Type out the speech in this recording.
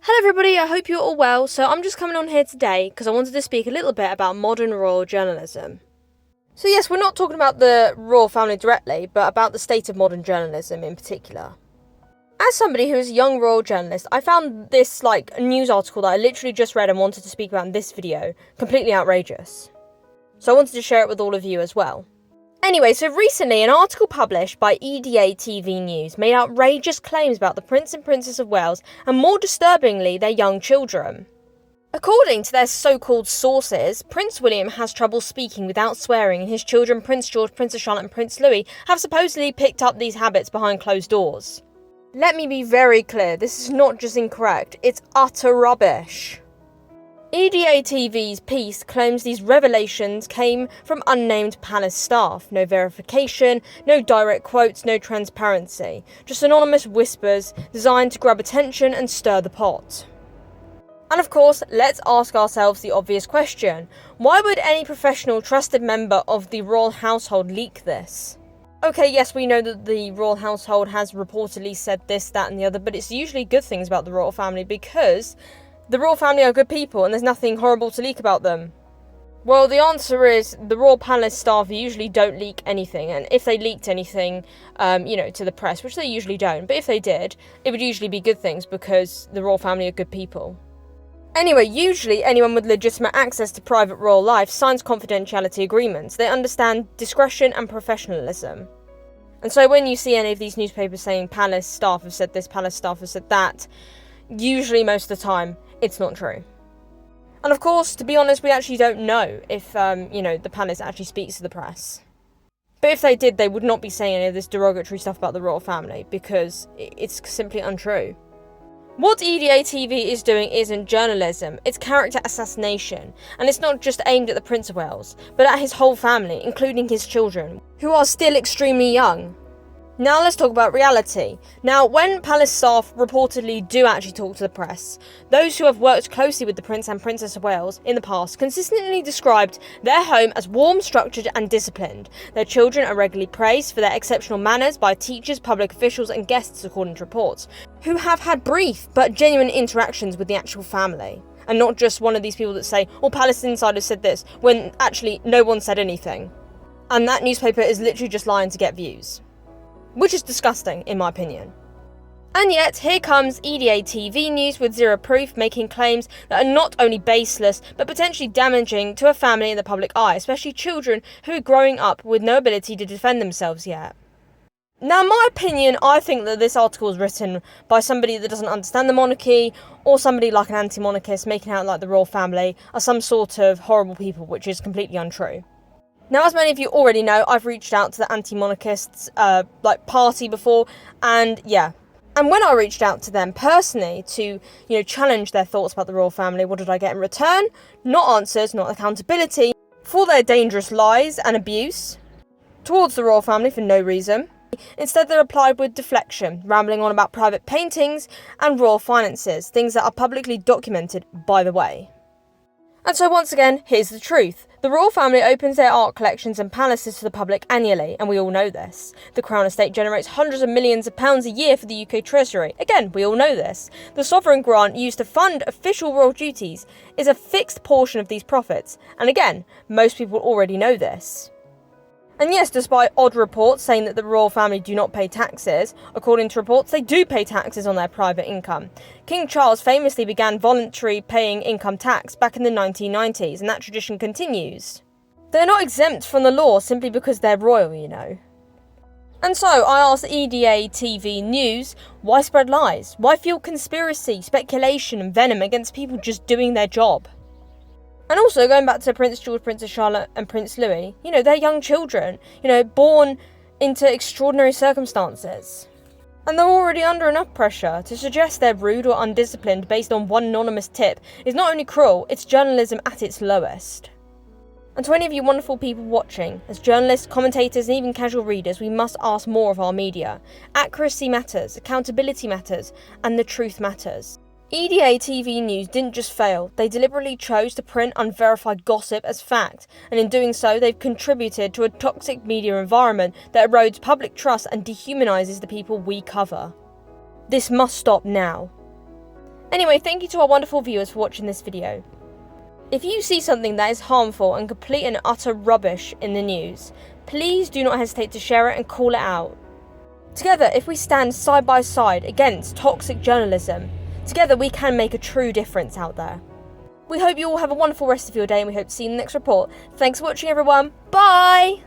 Hello everybody, I hope you're all well. So I'm just coming on here today because I wanted to speak a little bit about modern royal journalism. So yes, we're not talking about the royal family directly, but about the state of modern journalism in particular. As somebody who is a young royal journalist, I found this news article that I literally just read and wanted to speak about in this video completely outrageous. So I wanted to share it with all of you as well. Anyway, so recently an article published by EDA TV News made outrageous claims about the Prince and Princess of Wales and, more disturbingly, their young children. According to their so-called sources, Prince William has trouble speaking without swearing, and his children Prince George, Princess Charlotte and Prince Louis have supposedly picked up these habits behind closed doors. Let me be very clear, this is not just incorrect, it's utter rubbish. EDA TV's piece claims these revelations came from unnamed palace staff. No verification, no direct quotes, no transparency. Just anonymous whispers designed to grab attention and stir the pot. And of course, let's ask ourselves the obvious question. Why would any professional trusted member of the royal household leak this? Okay, yes, we know that the royal household has reportedly said this, that and the other, but it's usually good things about the royal family because the royal family are good people and there's nothing horrible to leak about them. Well, the answer is the royal palace staff usually don't leak anything, and if they leaked anything, to the press, which they usually don't, but if they did, it would usually be good things because the royal family are good people. Anyway, usually anyone with legitimate access to private royal life signs confidentiality agreements. They understand discretion and professionalism. And so when you see any of these newspapers saying palace staff have said this, palace staff have said that, usually most of the time, it's not true. And of course, to be honest, we actually don't know if, the palace actually speaks to the press. But if they did, they would not be saying any of this derogatory stuff about the royal family, because it's simply untrue. What EDA TV is doing isn't journalism, it's character assassination. And it's not just aimed at the Prince of Wales, but at his whole family, including his children, who are still extremely young. Now let's talk about reality. Now, when palace staff reportedly do actually talk to the press, those who have worked closely with the Prince and Princess of Wales in the past consistently described their home as warm, structured and disciplined. Their children are regularly praised for their exceptional manners by teachers, public officials and guests, according to reports, who have had brief but genuine interactions with the actual family. And not just one of these people that say, Palace insiders said this, when actually no one said anything. And that newspaper is literally just lying to get views. Which is disgusting, in my opinion. And yet, here comes EDA TV News with zero proof, making claims that are not only baseless, but potentially damaging to a family in the public eye, especially children who are growing up with no ability to defend themselves yet. Now, in my opinion, I think that this article was written by somebody that doesn't understand the monarchy, or somebody like an anti-monarchist making out like the royal family are some sort of horrible people, which is completely untrue. Now, as many of you already know, I've reached out to the anti-monarchists, party before, and yeah. And when I reached out to them personally to, challenge their thoughts about the royal family, what did I get in return? Not answers, not accountability, for their dangerous lies and abuse towards the royal family for no reason. Instead, they replied with deflection, rambling on about private paintings and royal finances, things that are publicly documented, by the way. And so once again, here's the truth. The royal family opens their art collections and palaces to the public annually, and we all know this. The Crown Estate generates hundreds of millions of pounds a year for the UK Treasury. Again, we all know this. The sovereign grant used to fund official royal duties is a fixed portion of these profits. And again, most people already know this. And yes, despite odd reports saying that the royal family do not pay taxes, according to reports, they do pay taxes on their private income. King Charles famously began voluntary paying income tax back in the 1990s, and that tradition continues. They're not exempt from the law simply because they're royal, And so, I asked EDA TV News, why spread lies? Why fuel conspiracy, speculation and venom against people just doing their job? And also, going back to Prince George, Princess Charlotte and Prince Louis, they're young children, born into extraordinary circumstances. And they're already under enough pressure. To suggest they're rude or undisciplined based on one anonymous tip is not only cruel, it's journalism at its lowest. And to any of you wonderful people watching, as journalists, commentators and even casual readers, we must ask more of our media. Accuracy matters, accountability matters, and the truth matters. EDA TV News didn't just fail, they deliberately chose to print unverified gossip as fact, and in doing so they've contributed to a toxic media environment that erodes public trust and dehumanises the people we cover. This must stop now. Anyway, thank you to our wonderful viewers for watching this video. If you see something that is harmful and complete and utter rubbish in the news, please do not hesitate to share it and call it out. Together, if we stand side by side against toxic journalism, together we can make a true difference out there. We hope you all have a wonderful rest of your day, and we hope to see you in the next report. Thanks for watching, everyone. Bye!